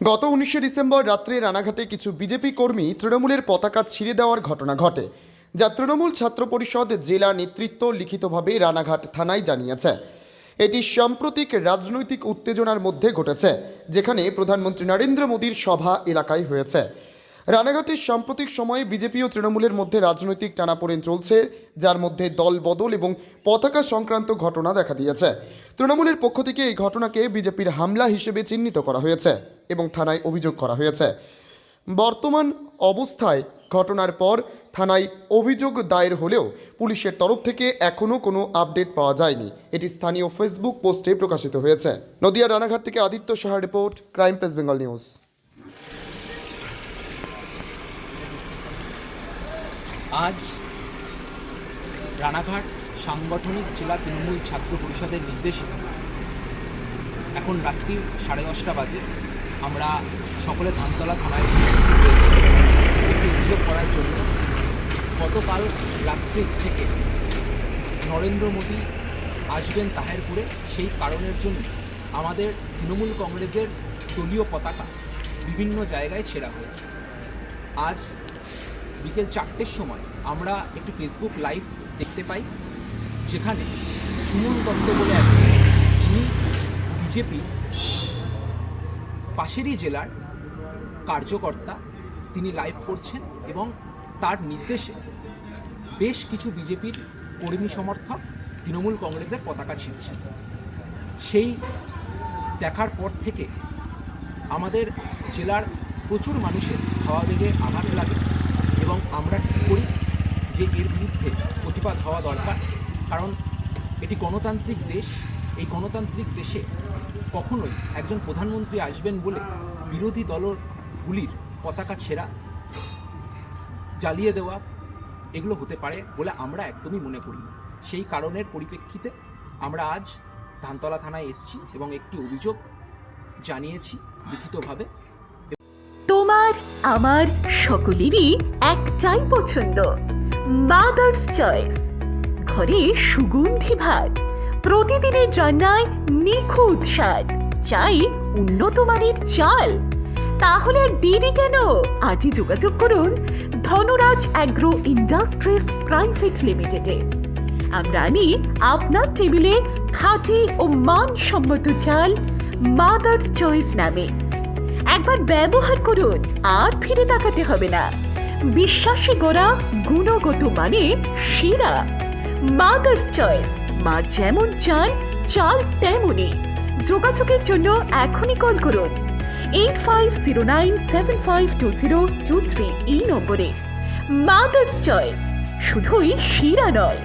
গত 19শে ডিসেম্বর রাত্রে রানাঘাটে কিছু বিজেপি কর্মী তৃণমূলের পতাকা ছিঁড়ে দেওয়ার ঘটনা ঘটে, যা তৃণমূল ছাত্র পরিষদ জেলা নেতৃত্ব লিখিতভাবে রানাঘাট থানায় জানিয়েছে। এটি সাম্প্রতিক রাজনৈতিক উত্তেজনার মধ্যে ঘটেছে, যেখানে প্রধানমন্ত্রী নরেন্দ্র মোদীর সভা এলাকায় হয়েছে। রানাঘাটের সাম্প্রতিক সময়ে বিজেপি ও তৃণমূলের মধ্যে রাজনৈতিক টানাপোড়েন চলছে, যার মধ্যে দল বদল এবং পতাকা সংক্রান্ত ঘটনা দেখা দিয়েছে। তৃণমূলের পক্ষ থেকে এই ঘটনাকে বিজেপির হামলা হিসেবে চিহ্নিত করা হয়েছে এবং থানায় অভিযোগ করা হয়েছে। বর্তমান অবস্থায় ঘটনার পর থানায় অভিযোগ দায়ের হলেও পুলিশের তরফ থেকে এখনও কোনো আপডেট পাওয়া যায়নি। এটি স্থানীয় ফেসবুক পোস্টে প্রকাশিত হয়েছে। নদিয়া রানাঘাট থেকে Aditya Saha report, crime press Bengal news. আজ রানাঘাট সাংগঠনিক জেলা তৃণমূল ছাত্র পরিষদের নির্দেশে এখন রাত্রি 10:30 বাজে আমরা সকলে ধানতলা থানায় একটি অভিযোগ করার জন্য। গতকাল রাত্রি থেকে নরেন্দ্র মোদী আসবেন তাহেরপুরে, সেই কারণের জন্য আমাদের তৃণমূল কংগ্রেসের দলীয় পতাকা বিভিন্ন জায়গায় ছেঁড়া হয়েছে। আজ বিকেল 4টের সময় আমরা একটি ফেসবুক লাইভ দেখতে পাই, যেখানে সুমন দত্ত বলে একজন, যিনি বিজেপি পাশেরই জেলার কার্যকর্তা, তিনি লাইভ করছেন এবং তার নির্দেশে বেশ কিছু বিজেপির কর্মী সমর্থক তৃণমূল কংগ্রেসের পতাকা ছিঁড়ছেন। সেই দেখার পর থেকে আমাদের জেলার প্রচুর মানুষের ভাবাবেগে আঘাত লাগে এবং আমরা ঠিক করি যে এর বিরুদ্ধে প্রতিবাদ হওয়া দরকার। কারণ এটি গণতান্ত্রিক দেশ, এই গণতান্ত্রিক দেশে কখনোই একজন প্রধানমন্ত্রী আসবেন বলে বিরোধী দলগুলির পতাকা ছেঁড়া, জ্বালিয়ে দেওয়া এগুলো হতে পারে বলে আমরা একদমই মনে করি না। সেই কারণের পরিপ্রেক্ষিতে আমরা আজ ধানতলা থানায় এসেছি এবং একটি অভিযোগ জানিয়েছি লিখিতভাবে। তোমার আমার সকলেরই একটাই পছন্দ, মাদার্স চয়েস। ঘরে সুগন্ধি ভাত, প্রতিদিনের রান্নায় নিখুঁত স্বাদ, চাই উন্নত মানের চাল। তাহলে আর দেরি কেন? আজই যোগাযোগ করুন ধনরাজ অ্যাগ্রো ইন্ডাস্ট্রিজ প্রাইভেট লিমিটেডে। আমরা আনি আপনার টেবিলে খাঁটি ও মানসম্মত চাল মাদার্স চয়েস নামে। একবার ব্যবহার করুন, আর ফিরে তাকাতে হবে না। বিশ্বাসে গড়া গুণগত মানে সেরা মাদার্স চয়েস। মা যেমন চান, চাল তেমনই। যোগাযোগের জন্য এখনই কল করুন 8509752023 এই নম্বরে। মাদার্স চয়েস শুধুই সেরা নয়,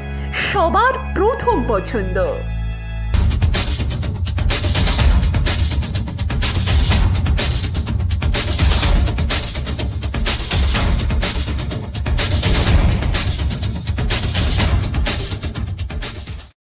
সবার প্রথম পছন্দ।